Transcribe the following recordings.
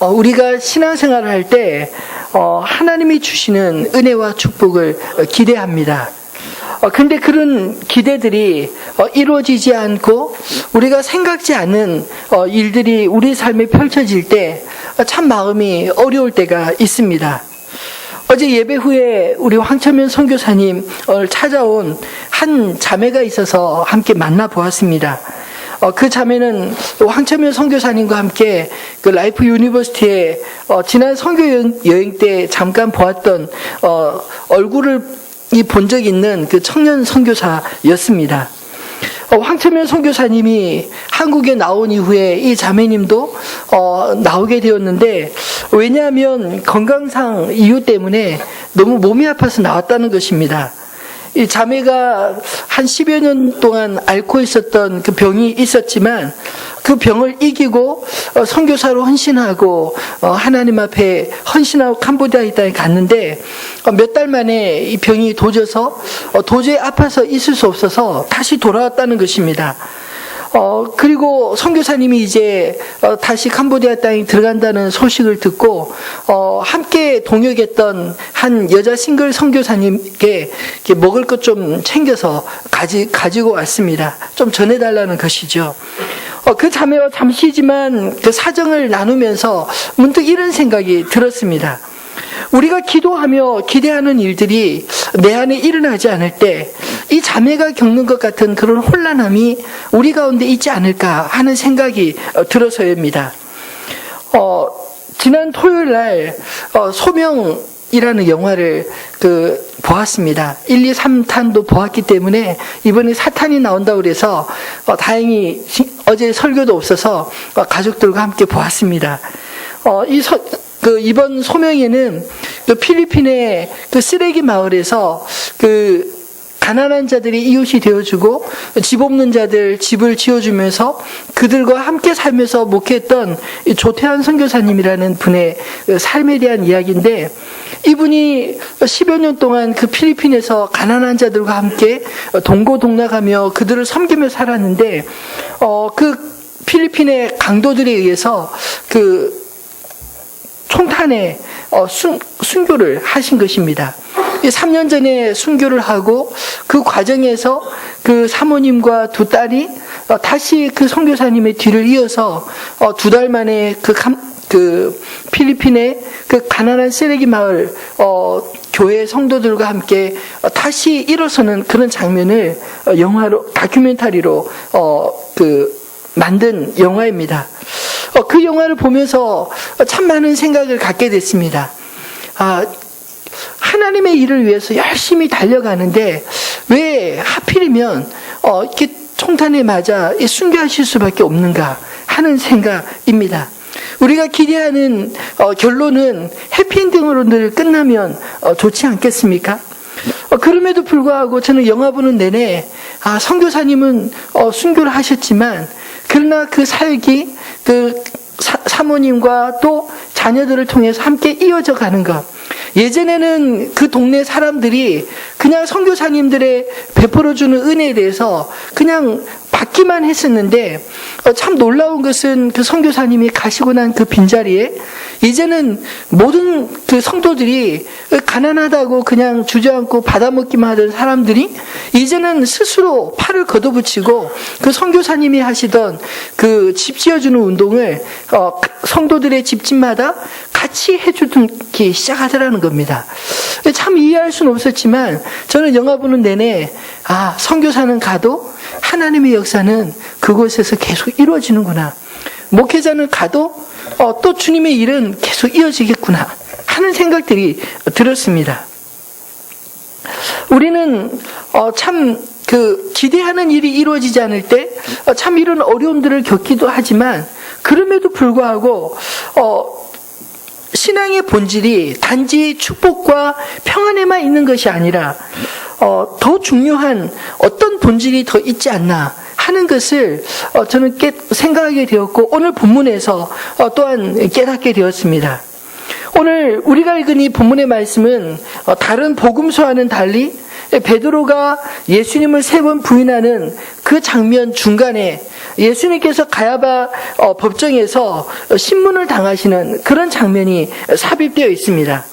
우리가 신앙생활을 할 때 하나님이 주시는 은혜와 축복을 기대합니다. 근데 그런 기대들이 이루어지지 않고 우리가 생각지 않은 일들이 우리 삶에 펼쳐질 때 참 마음이 어려울 때가 있습니다. 어제 예배 후에 우리 황천면 선교사님을 찾아온 한 자매가 있어서 함께 만나보았습니다. 그 자매는 황천면 선교사님과 함께 그 라이프 유니버시티에 지난 선교 여행 때 잠깐 보았던 얼굴을 본 적 있는 그 청년 선교사였습니다. 황천면 선교사님이 한국에 나온 이후에 이 자매님도 나오게 되었는데, 왜냐하면 건강상 이유 때문에 너무 몸이 아파서 나왔다는 것입니다. 이 자매가 한 10여 년 동안 앓고 있었던 그 병이 있었지만 그 병을 이기고 선교사로 헌신하고 하나님 앞에 헌신하고 캄보디아에 땅에 갔는데 몇 달 만에 이 병이 도져서 도저히 아파서 있을 수 없어서 다시 돌아왔다는 것입니다. 그리고 선교사님이 이제 다시 캄보디아 땅에 들어간다는 소식을 듣고 함께 동역했던 한 여자 싱글 선교사님께 먹을 것 좀 챙겨서 가지고 왔습니다. 좀 전해달라는 것이죠. 그 자매와 잠시지만 그 사정을 나누면서 문득 이런 생각이 들었습니다. 우리가 기도하며 기대하는 일들이 내 안에 일어나지 않을 때 이 자매가 겪는 것 같은 그런 혼란함이 우리 가운데 있지 않을까 하는 생각이 들어서입니다. 지난 토요일 날 소명이라는 영화를 보았습니다. 1, 2, 3탄도 보았기 때문에 이번에 4탄이 나온다고 그래서 다행히 어제 설교도 없어서 가족들과 함께 보았습니다. 이번 소명에는 필리핀의 쓰레기 마을에서 가난한 자들이 이웃이 되어주고 집 없는 자들 집을 지어주면서 그들과 함께 살면서 목회했던 조태환 선교사님이라는 분의 삶에 대한 이야기인데, 이분이 10여 년 동안 그 필리핀에서 가난한 자들과 함께 동고동락하며 그들을 섬기며 살았는데 그 필리핀의 강도들에 의해서 총탄에 순교를 하신 것입니다. 3년 전에 순교를 하고 그 과정에서 그 사모님과 두 딸이 다시 그 선교사님의 뒤를 이어서 2달 만에 그 필리핀의 그 가난한 쓰레기 마을 교회 성도들과 함께 다시 일어서는 그런 장면을 영화로 다큐멘터리로 만든 영화입니다. 그 영화를 보면서 참 많은 생각을 갖게 됐습니다. 하나님의 일을 위해서 열심히 달려가는데 왜 하필이면 이렇게 총탄에 맞아 순교하실 수밖에 없는가 하는 생각입니다. 우리가 기대하는 결론은 해피엔딩으로 늘 끝나면 좋지 않겠습니까? 그럼에도 불구하고 저는 영화 보는 내내 선교사님은 순교를 하셨지만 그러나 그 사역이 사모님과 또 자녀들을 통해서 함께 이어져 가는 것. 예전에는 그 동네 사람들이 그냥 선교사님들의 베풀어주는 은혜에 대해서 그냥 받기만 했었는데 참 놀라운 것은 그 선교사님이 가시고 난 그 빈자리에 이제는 모든 그 성도들이 가난하다고 그냥 주저앉고 받아먹기만 하던 사람들이 이제는 스스로 팔을 걷어붙이고 그 선교사님이 하시던 그 집 지어주는 운동을 성도들의 집집마다 같이 해주기 시작하더라는 겁니다. 참 이해할 수는 없었지만 저는 영화 보는 내내 선교사는 가도 하나님의 역사는 그곳에서 계속 이루어지는구나. 목회자는 가도 또 주님의 일은 계속 이어지겠구나 하는 생각들이 들었습니다. 우리는 참 기대하는 일이 이루어지지 않을 때 참 이런 어려움들을 겪기도 하지만 그럼에도 불구하고 신앙의 본질이 단지 축복과 평안에만 있는 것이 아니라 더 중요한 어떤 본질이 더 있지 않나 하는 것을 저는 생각하게 되었고 오늘 본문에서 또한 깨닫게 되었습니다. 오늘 우리가 읽은 이 본문의 말씀은 다른 복음서와는 달리 베드로가 예수님을 3번 부인하는 그 장면 중간에 예수님께서 가야바 법정에서 신문을 당하시는 그런 장면이 삽입되어 있습니다.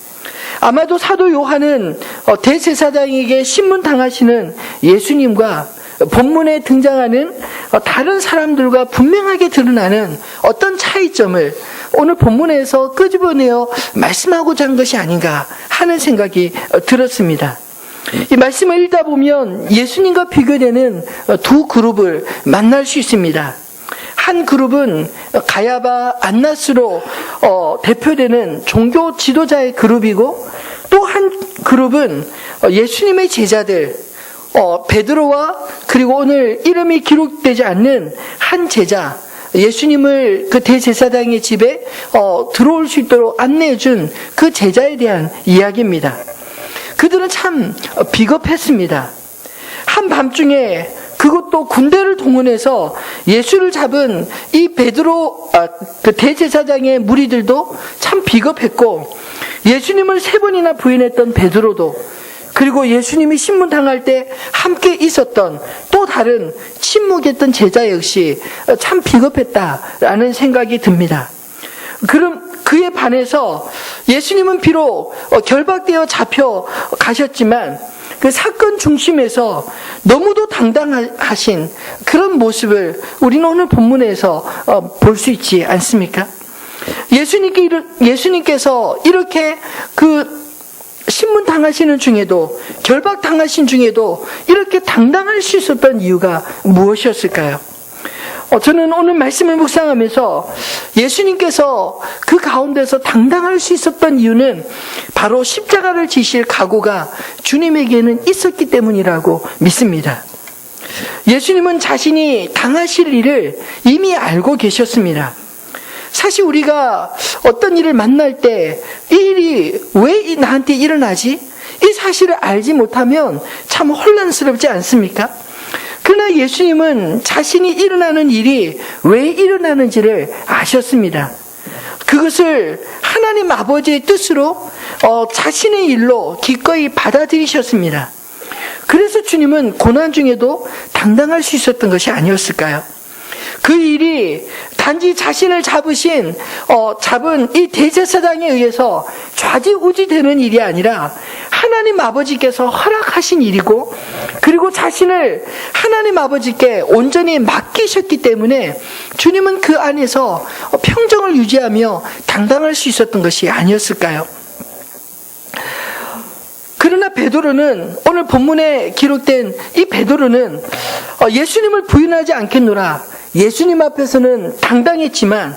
아마도 사도 요한은 대제사장에게 신문 당하시는 예수님과 본문에 등장하는 다른 사람들과 분명하게 드러나는 어떤 차이점을 오늘 본문에서 끄집어내어 말씀하고자 한 것이 아닌가 하는 생각이 들었습니다. 이 말씀을 읽다 보면 예수님과 비교되는 두 그룹을 만날 수 있습니다. 한 그룹은 가야바, 안나스로 대표되는 종교 지도자의 그룹이고, 또 한 그룹은 예수님의 제자들, 베드로와 그리고 오늘 이름이 기록되지 않는 한 제자, 예수님을 그 대제사장의 집에 들어올 수 있도록 안내해 준 그 제자에 대한 이야기입니다. 그들은 참 비겁했습니다. 한밤중에, 그것도 군대를 동원해서 예수를 잡은 이 베드로, 그 대제사장의 무리들도 참 비겁했고, 예수님을 3번이나 부인했던 베드로도, 그리고 예수님이 신문당할 때 함께 있었던 또 다른 침묵했던 제자 역시 참 비겁했다라는 생각이 듭니다. 그럼 그에 반해서 예수님은 비록 결박되어 잡혀 가셨지만 그 사건 중심에서 너무도 당당하신 그런 모습을 우리는 오늘 본문에서 볼 수 있지 않습니까? 예수님께서 이렇게 그 신문 당하시는 중에도, 결박 당하신 중에도 이렇게 당당할 수 있었던 이유가 무엇이었을까요? 저는 오늘 말씀을 묵상하면서 예수님께서 그 가운데서 당당할 수 있었던 이유는 바로 십자가를 지실 각오가 주님에게는 있었기 때문이라고 믿습니다. 예수님은 자신이 당하실 일을 이미 알고 계셨습니다. 사실 우리가 어떤 일을 만날 때 이 일이 왜 나한테 일어나지? 이 사실을 알지 못하면 참 혼란스럽지 않습니까? 그러나 예수님은 자신이 일어나는 일이 왜 일어나는지를 아셨습니다. 그것을 하나님 아버지의 뜻으로 자신의 일로 기꺼이 받아들이셨습니다. 그래서 주님은 고난 중에도 당당할 수 있었던 것이 아니었을까요? 그 일이 단지 자신을 잡은 이 대제사장에 의해서 좌지우지되는 일이 아니라 하나님 아버지께서 허락하신 일이고, 그리고 자신을 하나님 아버지께 온전히 맡기셨기 때문에 주님은 그 안에서 평정을 유지하며 당당할 수 있었던 것이 아니었을까요? 그러나 베드로는, 오늘 본문에 기록된 이 베드로는 예수님을 부인하지 않겠노라, 예수님 앞에서는 당당했지만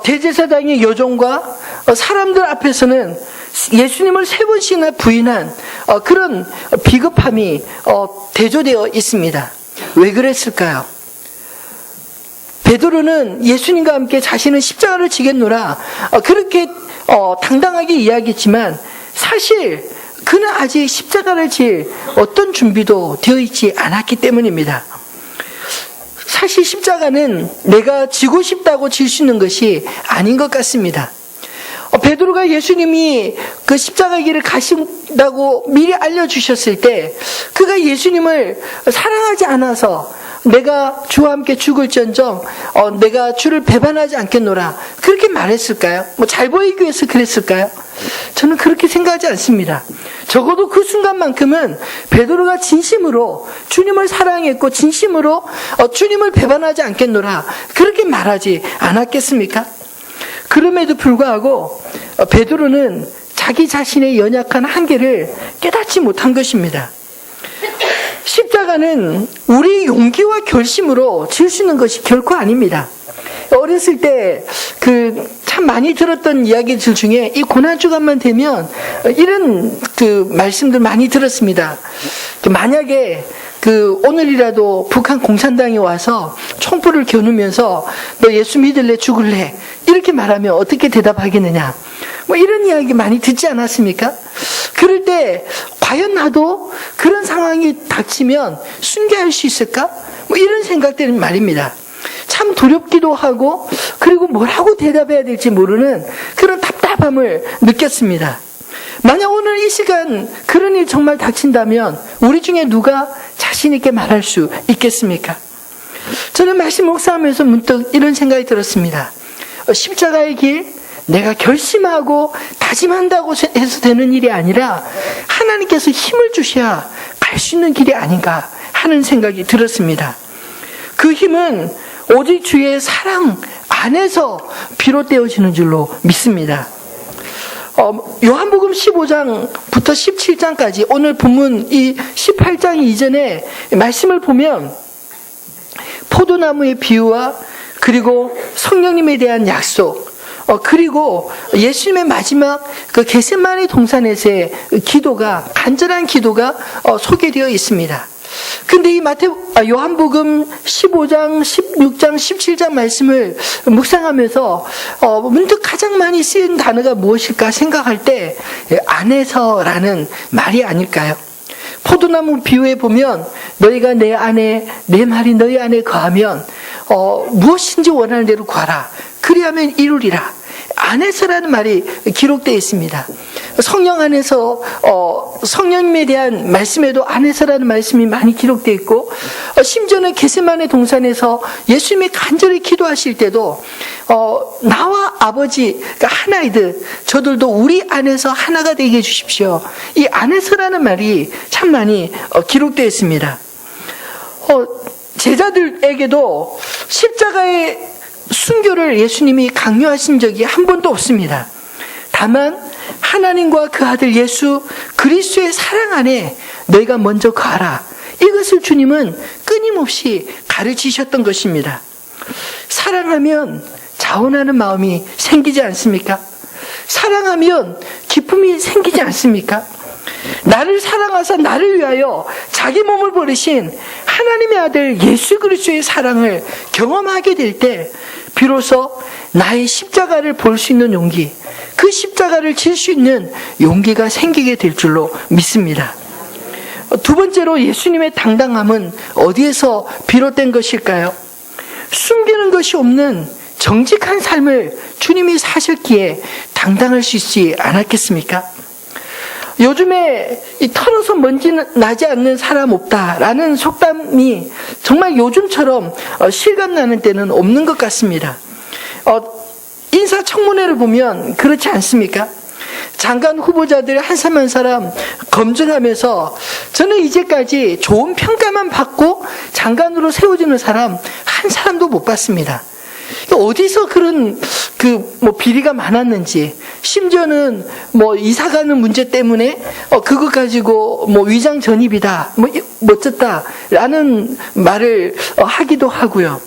대제사장의 여종과 사람들 앞에서는 예수님을 3번씩이나 부인한 그런 비겁함이 대조되어 있습니다. 왜 그랬을까요? 베드로는 예수님과 함께 자신은 십자가를 지겠노라 그렇게 당당하게 이야기했지만, 사실 그는 아직 십자가를 질 어떤 준비도 되어 있지 않았기 때문입니다. 사실 십자가는 내가 지고 싶다고 질 수 있는 것이 아닌 것 같습니다. 베드로가 예수님이 그 십자가 길을 가신다고 미리 알려주셨을 때, 그가 예수님을 사랑하지 않아서 내가 주와 함께 죽을지언정 내가 주를 배반하지 않겠노라 그렇게 말했을까요? 잘 보이기 위해서 그랬을까요? 저는 그렇게 생각하지 않습니다. 적어도 그 순간만큼은 베드로가 진심으로 주님을 사랑했고 진심으로 주님을 배반하지 않겠노라 그렇게 말하지 않았겠습니까? 그럼에도 불구하고 베드로는 자기 자신의 연약한 한계를 깨닫지 못한 것입니다. 십자가는 우리 용기와 결심으로 질 수 있는 것이 결코 아닙니다. 어렸을 때 참 많이 들었던 이야기들 중에 이 고난주간만 되면 이런 말씀들 많이 들었습니다. 만약에 오늘이라도 북한 공산당이 와서 총불을 겨누면서 너 예수 믿을래 죽을래 이렇게 말하면 어떻게 대답하겠느냐, 이런 이야기 많이 듣지 않았습니까? 그럴 때 과연 나도 그런 상황이 닥치면 순교할 수 있을까? 이런 생각들은 말입니다. 참 두렵기도 하고, 그리고 뭐라고 대답해야 될지 모르는 그런 답답함을 느꼈습니다. 만약 오늘 이 시간 그런 일 정말 닥친다면 우리 중에 누가 자신 있게 말할 수 있겠습니까? 저는 말씀 묵상하면서 문득 이런 생각이 들었습니다. 십자가의 길, 내가 결심하고 다짐한다고 해서 되는 일이 아니라 하나님께서 힘을 주셔야 갈 수 있는 길이 아닌가 하는 생각이 들었습니다. 그 힘은 오직 주의 사랑 안에서 비롯되어지는 줄로 믿습니다. 요한복음 15장부터 17장까지 오늘 본문 이 18장 이전에 말씀을 보면 포도나무의 비유와 그리고 성령님에 대한 약속, 그리고 예수님의 마지막 그 겟세마네 동산에서의 기도가, 간절한 기도가 소개되어 있습니다. 근데 이 요한복음 15장, 16장, 17장 말씀을 묵상하면서 문득 가장 많이 쓰인 단어가 무엇일까 생각할 때 안에서라는 말이 아닐까요? 포도나무 비유에 보면 너희가 내 안에, 내 말이 너희 안에 거하면 무엇인지 원하는 대로 구하라. 그리하면 이루리라. 안에서라는 말이 기록되어 있습니다. 성령 안에서 성령님에 대한 말씀에도 안에서라는 말씀이 많이 기록되어 있고, 심지어는 겟세마네 동산에서 예수님이 간절히 기도하실 때도 나와 아버지, 그러니까 하나이듯 저들도 우리 안에서 하나가 되게 해주십시오. 이 안에서라는 말이 참 많이 기록되어 있습니다. 제자들에게도 십자가의 순교를 예수님이 강요하신 적이 한 번도 없습니다. 다만 하나님과 그 아들 예수 그리스도의 사랑 안에 너희가 먼저 가라. 이것을 주님은 끊임없이 가르치셨던 것입니다. 사랑하면 자원하는 마음이 생기지 않습니까? 사랑하면 기쁨이 생기지 않습니까? 나를 사랑하사 나를 위하여 자기 몸을 버리신 하나님의 아들 예수 그리스도의 사랑을 경험하게 될 때 비로소 나의 십자가를 볼 수 있는 용기, 그 십자가를 질 수 있는 용기가 생기게 될 줄로 믿습니다. 두 번째로 예수님의 당당함은 어디에서 비롯된 것일까요? 숨기는 것이 없는 정직한 삶을 주님이 사셨기에 당당할 수 있지 않았겠습니까? 요즘에 이 털어서 먼지 나지 않는 사람 없다라는 속담이 정말 요즘처럼 실감나는 때는 없는 것 같습니다. 인사청문회를 보면 그렇지 않습니까? 장관 후보자들 한 사람 한 사람 검증하면서 저는 이제까지 좋은 평가만 받고 장관으로 세워지는 사람 한 사람도 못 봤습니다. 어디서 그런 비리가 많았는지, 심지어는 이사 가는 문제 때문에 그거 가지고 위장 전입이다, 멋졌다라는 말을 하기도 하고요.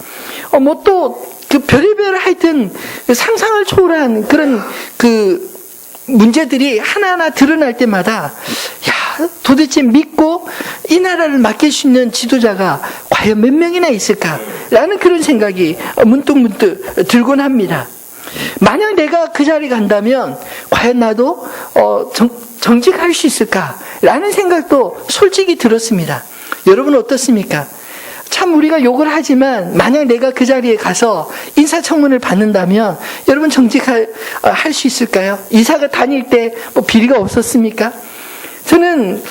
또 별의별 하여튼 상상을 초월한 그런 문제들이 하나하나 드러날 때마다 도대체 믿고 이 나라를 맡길 수 있는 지도자가 과연 몇 명이나 있을까라는 그런 생각이 문득 들곤 합니다. 만약 내가 그 자리에 간다면 과연 나도 정직할 수 있을까라는 생각도 솔직히 들었습니다. 여러분 어떻습니까? 참 우리가 욕을 하지만 만약 내가 그 자리에 가서 인사청문을 받는다면 여러분 정직할 수 있을까요? 이사가 다닐 때 비리가 없었습니까? 저는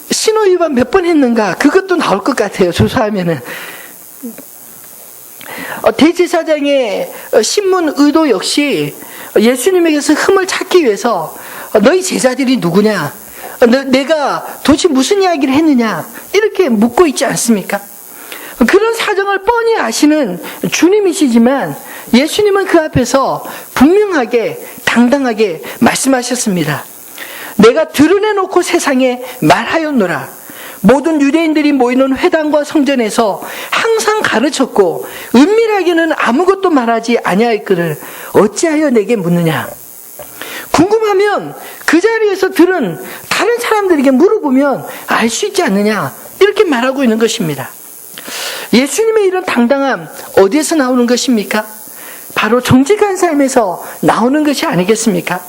신호위반 몇 번 했는가 그것도 나올 것 같아요. 조사하면은. 대제사장의 신문 의도 역시 예수님에게서 흠을 찾기 위해서 너희 제자들이 누구냐? 내가 도대체 무슨 이야기를 했느냐? 이렇게 묻고 있지 않습니까? 그런 사정을 뻔히 아시는 주님이시지만 예수님은 그 앞에서 분명하게 당당하게 말씀하셨습니다. 내가 드러내놓고 세상에 말하였노라. 모든 유대인들이 모이는 회당과 성전에서 항상 가르쳤고 은밀하게는 아무것도 말하지 아니하였거늘 어찌하여 내게 묻느냐. 궁금하면 그 자리에서 들은 다른 사람들에게 물어보면 알 수 있지 않느냐. 이렇게 말하고 있는 것입니다. 예수님의 이런 당당함 어디에서 나오는 것입니까? 바로 정직한 삶에서 나오는 것이 아니겠습니까?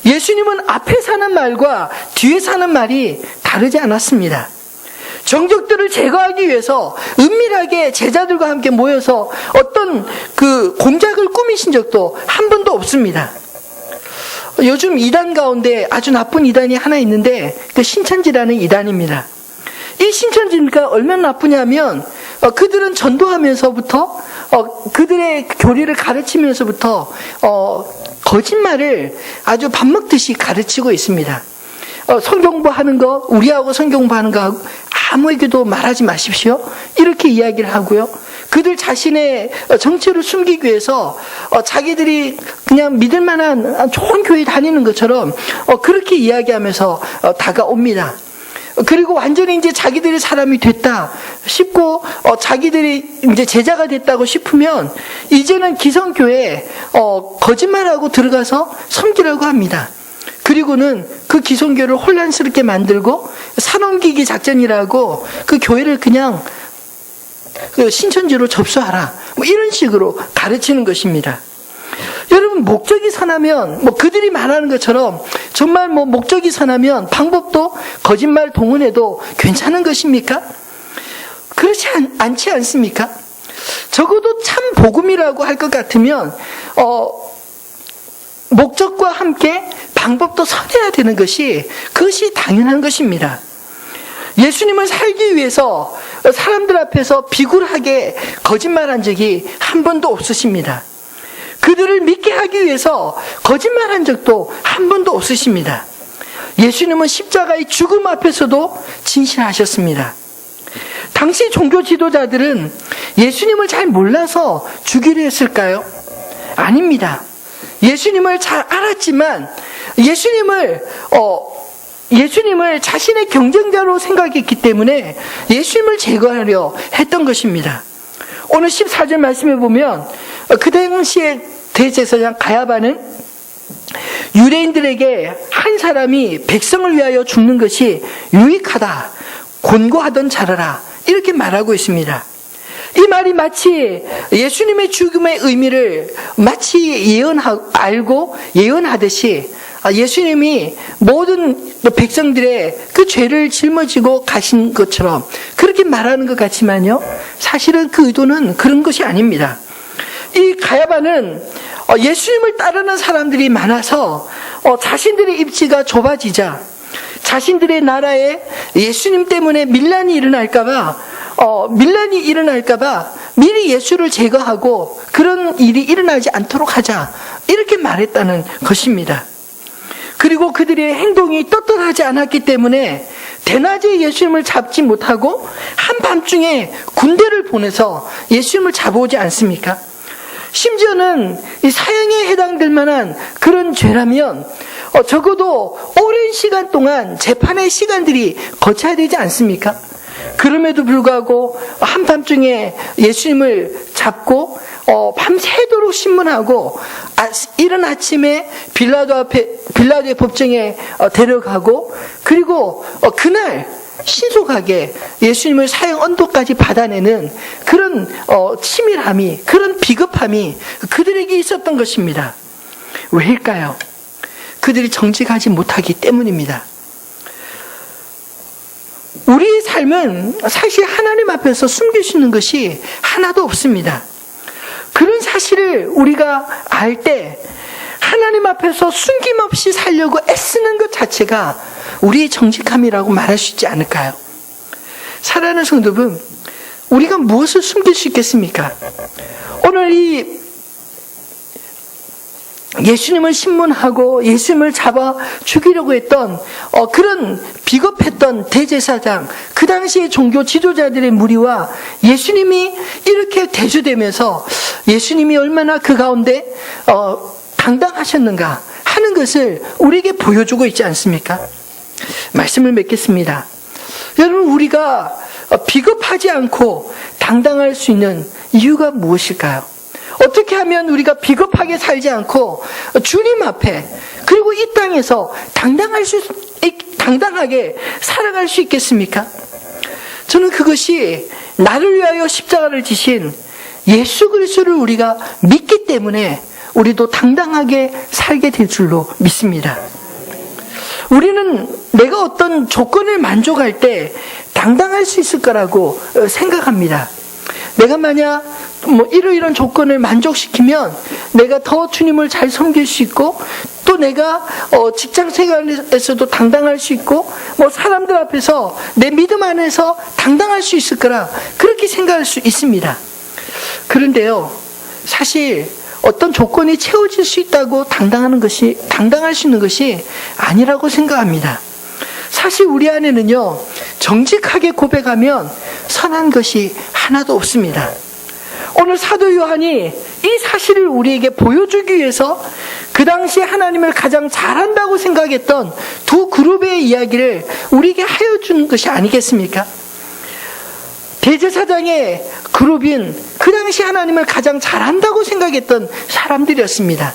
예수님은 앞에 사는 말과 뒤에 사는 말이 다르지 않았습니다. 정적들을 제거하기 위해서 은밀하게 제자들과 함께 모여서 어떤 공작을 꾸미신 적도 한 번도 없습니다. 요즘 이단 가운데 아주 나쁜 이단이 하나 있는데 그 신천지라는 이단입니다. 이 신천지가 얼마나 나쁘냐면 그들은 전도하면서부터 그들의 교리를 가르치면서부터 거짓말을 아주 밥 먹듯이 가르치고 있습니다. 성경부하는 거, 우리하고 성경부하는 거 아무에게도 말하지 마십시오. 이렇게 이야기를 하고요. 그들 자신의 정체를 숨기기 위해서 자기들이 그냥 믿을 만한 좋은 교회 다니는 것처럼 그렇게 이야기하면서 다가옵니다. 그리고 완전히 이제 자기들이 사람이 됐다 싶고 자기들이 이제 제자가 됐다고 싶으면 이제는 기성교회에 거짓말하고 들어가서 섬기려고 합니다. 그리고는 그 기성교회를 혼란스럽게 만들고 산넘기기 작전이라고 그 교회를 그냥 그 신천지로 접수하라, 뭐 이런 식으로 가르치는 것입니다. 여러분, 목적이 선하면 그들이 말하는 것처럼 정말 목적이 선하면 방법도 거짓말 동원해도 괜찮은 것입니까? 그렇지 않지 않습니까? 적어도 참 복음이라고 할 것 같으면 목적과 함께 방법도 선해야 되는 그것이 당연한 것입니다. 예수님을 살기 위해서 사람들 앞에서 비굴하게 거짓말한 적이 한 번도 없으십니다. 그들을 믿게 하기 위해서 거짓말한 적도 한 번도 없으십니다. 예수님은 십자가의 죽음 앞에서도 진실하셨습니다. 당시 종교 지도자들은 예수님을 잘 몰라서 죽이려 했을까요? 아닙니다. 예수님을 잘 알았지만 예수님을 자신의 경쟁자로 생각했기 때문에 예수님을 제거하려 했던 것입니다. 오늘 14절 말씀에 보면 그 당시에 대제사장 가야바는 유대인들에게 한 사람이 백성을 위하여 죽는 것이 유익하다, 권고하던 자라라, 이렇게 말하고 있습니다. 이 말이 마치 예수님의 죽음의 의미를 마치 알고 예언하듯이 예수님이 모든 백성들의 그 죄를 짊어지고 가신 것처럼 그렇게 말하는 것 같지만요, 사실은 그 의도는 그런 것이 아닙니다. 이 가야바는 예수님을 따르는 사람들이 많아서 자신들의 입지가 좁아지자 자신들의 나라에 예수님 때문에 밀란이 일어날까봐 미리 예수를 제거하고 그런 일이 일어나지 않도록 하자, 이렇게 말했다는 것입니다. 그리고 그들의 행동이 떳떳하지 않았기 때문에 대낮에 예수님을 잡지 못하고 한밤중에 군대를 보내서 예수님을 잡아오지 않습니까? 심지어는 이 사형에 해당될 만한 그런 죄라면 적어도 오랜 시간 동안 재판의 시간들이 거쳐야 되지 않습니까? 그럼에도 불구하고 한밤중에 예수님을 잡고 밤새도록 신문하고 이른 아침에 빌라도의 법정에 데려가고 그리고 그날 신속하게 예수님을 사형 언도까지 받아내는 그런 치밀함이, 그런 비겁함이 그들에게 있었던 것입니다. 왜일까요? 그들이 정직하지 못하기 때문입니다. 우리의 삶은 사실 하나님 앞에서 숨길 수 있는 것이 하나도 없습니다. 그런 사실을 우리가 알 때 하나님 앞에서 숨김없이 살려고 애쓰는 것 자체가 우리의 정직함이라고 말할 수 있지 않을까요? 사랑하는 성도분, 우리가 무엇을 숨길 수 있겠습니까? 오늘 이 예수님을 신문하고 예수님을 잡아 죽이려고 했던 그런 비겁했던 대제사장, 그 당시의 종교 지도자들의 무리와 예수님이 이렇게 대조되면서 예수님이 얼마나 그 가운데 당당하셨는가 하는 것을 우리에게 보여주고 있지 않습니까? 말씀을 맺겠습니다. 여러분, 우리가 비겁하지 않고 당당할 수 있는 이유가 무엇일까요? 어떻게 하면 우리가 비겁하게 살지 않고 주님 앞에, 그리고 이 땅에서 당당하게 살아갈 수 있겠습니까? 저는 그것이 나를 위하여 십자가를 지신 예수 그리스도를 우리가 믿기 때문에 우리도 당당하게 살게 될 줄로 믿습니다. 우리는 내가 어떤 조건을 만족할 때 당당할 수 있을 거라고 생각합니다. 내가 만약 이런 조건을 만족시키면 내가 더 주님을 잘 섬길 수 있고 또 또 내가 직장 생활에서도 당당할 수 있고 뭐 사람들 앞에서 내 믿음 안에서 당당할 수 있을 거라 그렇게 생각할 수 있습니다. 그런데요, 사실 어떤 조건이 채워질 수 있다고 당당할 수 있는 것이 아니라고 생각합니다. 사실 우리 안에는요, 정직하게 고백하면 선한 것이 하나도 없습니다. 오늘 사도 요한이 이 사실을 우리에게 보여주기 위해서 그 당시에 하나님을 가장 잘한다고 생각했던 두 그룹의 이야기를 우리에게 하여 준 것이 아니겠습니까? 대제사장의 그룹인 그 당시 하나님을 가장 잘한다고 생각했던 사람들이었습니다.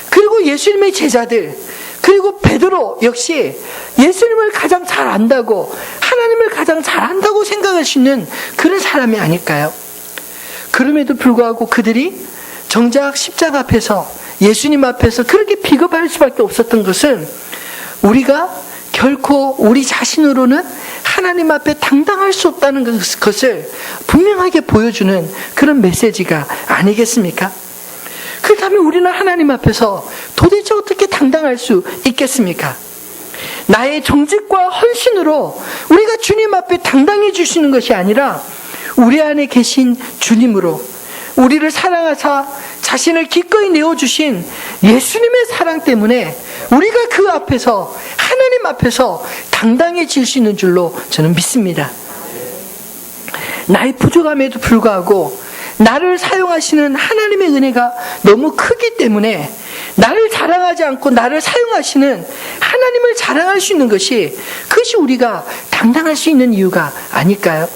그리고 예수님의 제자들, 그리고 베드로 역시 예수님을 가장 잘 안다고, 하나님을 가장 잘 안다고 생각할 수 있는 그런 사람이 아닐까요? 그럼에도 불구하고 그들이 정작 십자가 앞에서, 예수님 앞에서 그렇게 비겁할 수밖에 없었던 것은 우리가 결코 우리 자신으로는 하나님 앞에 당당할 수 없다는 것을 분명하게 보여주는 그런 메시지가 아니겠습니까? 그렇다면 우리는 하나님 앞에서 도대체 어떻게 당당할 수 있겠습니까? 나의 정직과 헌신으로 우리가 주님 앞에 당당해질 수 있는 것이 아니라 우리 안에 계신 주님으로, 우리를 사랑하사 자신을 기꺼이 내어주신 예수님의 사랑 때문에 우리가 그 앞에서, 하나님 앞에서 당당해질 수 있는 줄로 저는 믿습니다. 나의 부족함에도 불구하고 나를 사용하시는 하나님의 은혜가 너무 크기 때문에 나를 자랑하지 않고 나를 사용하시는 하나님을 자랑할 수 있는 것이, 그것이 우리가 당당할 수 있는 이유가 아닐까요?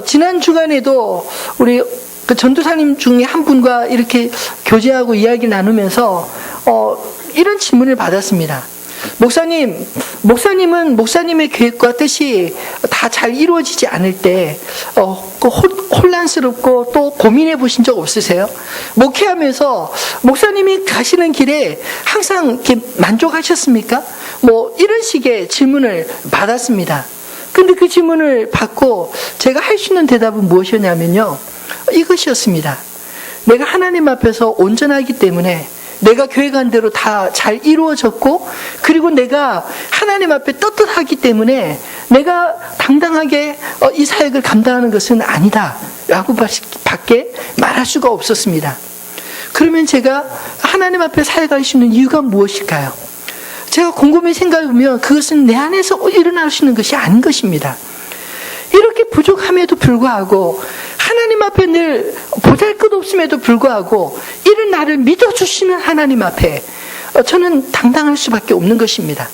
지난 주간에도 우리 그 전도사님 중에 한 분과 이렇게 교제하고 이야기 나누면서 이런 질문을 받았습니다. 목사님은 목사님의 계획과 뜻이 다 잘 이루어지지 않을 때 혼란스럽고 또 고민해 보신 적 없으세요? 목회하면서 목사님이 가시는 길에 항상 이렇게 만족하셨습니까? 뭐 이런 식의 질문을 받았습니다. 근데 그 질문을 받고 제가 할 수 있는 대답은 무엇이었냐면요, 이것이었습니다. 내가 하나님 앞에서 온전하기 때문에, 내가 계획한 대로 다 잘 이루어졌고, 그리고 내가 하나님 앞에 떳떳하기 때문에 내가 당당하게 이 사역을 감당하는 것은 아니다 라고 밖에 말할 수가 없었습니다. 그러면 제가 하나님 앞에 사역할 수 있는 이유가 무엇일까요? 제가 곰곰이 생각해보면 그것은 내 안에서 일어날 수 있는 것이 아닌 것입니다. 이렇게 부족함에도 불구하고, 하나님 앞에 늘 보잘것없음에도 불구하고 이런 나를 믿어주시는 하나님 앞에 저는 당당할 수밖에 없는 것입니다.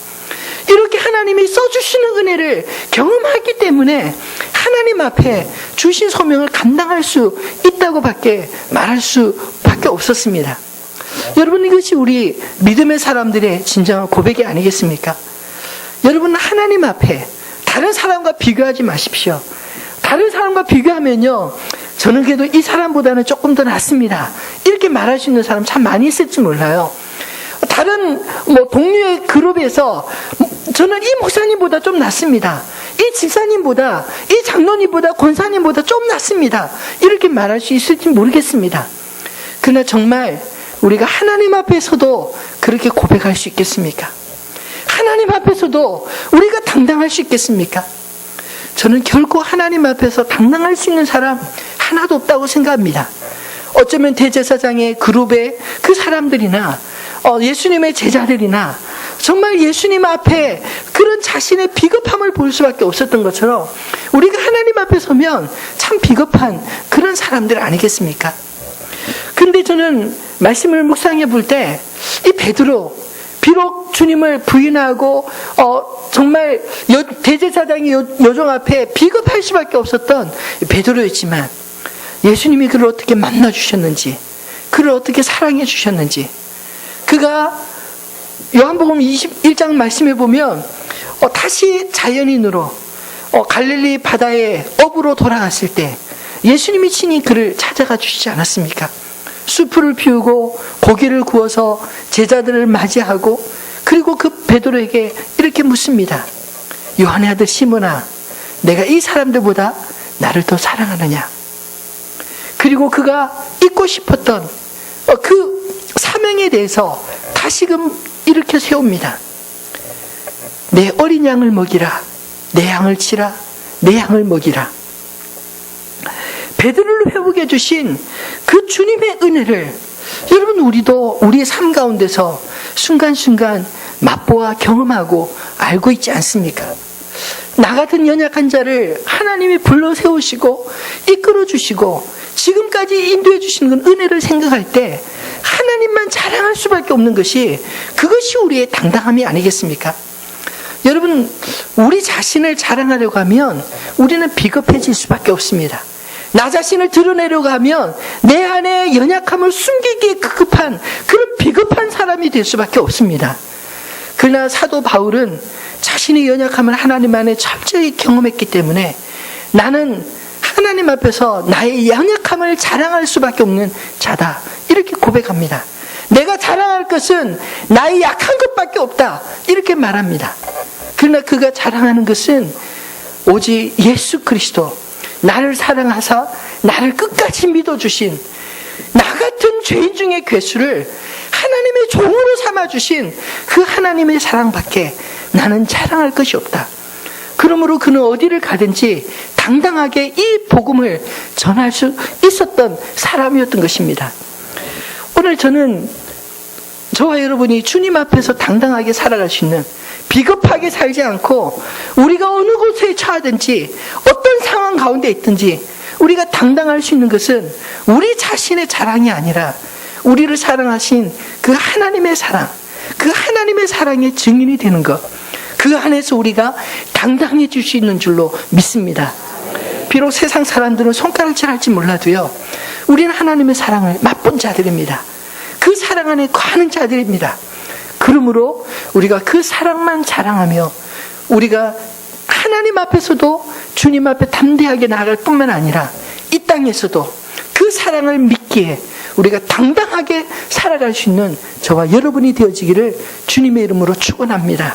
이렇게 하나님이 써주시는 은혜를 경험하기 때문에 하나님 앞에 주신 소명을 감당할 수 있다고 밖에 말할 수밖에 없었습니다. 여러분, 이것이 우리 믿음의 사람들의 진정한 고백이 아니겠습니까? 여러분은 하나님 앞에 다른 사람과 비교하지 마십시오. 다른 사람과 비교하면요, 저는 그래도 이 사람보다는 조금 더 낫습니다, 이렇게 말할 수 있는 사람 참 많이 있을지 몰라요. 다른 동료의 그룹에서 저는 이 목사님보다 좀 낫습니다, 이 집사님보다, 이 장로님보다, 권사님보다 좀 낫습니다, 이렇게 말할 수 있을지 모르겠습니다. 그러나 정말 우리가 하나님 앞에서도 그렇게 고백할 수 있겠습니까? 하나님 앞에서도 우리가 당당할 수 있겠습니까? 저는 결코 하나님 앞에서 당당할 수 있는 사람 하나도 없다고 생각합니다. 어쩌면 대제사장의 그룹의 그 사람들이나 예수님의 제자들이나 정말 예수님 앞에 그런 자신의 비겁함을 볼 수밖에 없었던 것처럼 우리가 하나님 앞에 서면 참 비겁한 그런 사람들 아니겠습니까? 근데 저는 말씀을 묵상해 볼 때 이 베드로, 비록 주님을 부인하고 정말 대제사장의 요정 앞에 비겁할 수밖에 없었던 베드로였지만 예수님이 그를 어떻게 만나주셨는지, 그를 어떻게 사랑해 주셨는지, 그가 요한복음 21장 말씀해 보면 다시 자연인으로 갈릴리 바다에 어부로 돌아갔을 때 예수님이 친히 그를 찾아가 주시지 않았습니까? 수풀을 피우고 고기를 구워서 제자들을 맞이하고, 그리고 그 베드로에게 이렇게 묻습니다. 요한의 아들 시몬아, 내가 이 사람들보다 나를 더 사랑하느냐? 그리고 그가 잊고 싶었던 그 사명에 대해서 다시금 이렇게 세웁니다. 내 어린 양을 먹이라. 내 양을 치라. 내 양을 먹이라. 베드로를 회복해 주신 그 주님의 은혜를 여러분 우리도 우리의 삶 가운데서 순간순간 맛보아 경험하고 알고 있지 않습니까? 나 같은 연약한 자를 하나님이 불러 세우시고 이끌어 주시고 지금까지 인도해 주시는 건 은혜를 생각할 때 하나님만 자랑할 수밖에 없는 것이 그것이 우리의 당당함이 아니겠습니까? 여러분 우리 자신을 자랑하려고 하면 우리는 비겁해질 수밖에 없습니다. 나 자신을 드러내려고 하면 내 안에 연약함을 숨기기에 급급한 그런 비겁한 사람이 될 수밖에 없습니다. 그러나 사도 바울은 자신의 연약함을 하나님 안에 철저히 경험했기 때문에 나는 하나님 앞에서 나의 연약함을 자랑할 수밖에 없는 자다 이렇게 고백합니다. 내가 자랑할 것은 나의 약한 것밖에 없다 이렇게 말합니다. 그러나 그가 자랑하는 것은 오직 예수 그리스도, 나를 사랑하사 나를 끝까지 믿어주신 나 같은 죄인 중의 괴수를 하나님의 종으로 삼아주신 그 하나님의 사랑밖에 나는 자랑할 것이 없다. 그러므로 그는 어디를 가든지 당당하게 이 복음을 전할 수 있었던 사람이었던 것입니다. 오늘 저는 저와 여러분이 주님 앞에서 당당하게 살아갈 수 있는, 비겁하게 살지 않고 우리가 어느 곳에 처하든지 어떤 상황 가운데 있든지 우리가 당당할 수 있는 것은 우리 자신의 자랑이 아니라 우리를 사랑하신 그 하나님의 사랑, 그 하나님의 사랑의 증인이 되는 것, 그 안에서 우리가 당당해질 수 있는 줄로 믿습니다. 비록 세상 사람들은 손가락질할지 몰라도요, 우리는 하나님의 사랑을 맛본 자들입니다. 그 사랑 안에 거하는 자들입니다. 그러므로 우리가 그 사랑만 자랑하며 우리가 하나님 앞에서도 주님 앞에 담대하게 나아갈 뿐만 아니라 이 땅에서도 그 사랑을 믿기에 우리가 당당하게 살아갈 수 있는 저와 여러분이 되어지기를 주님의 이름으로 축원합니다.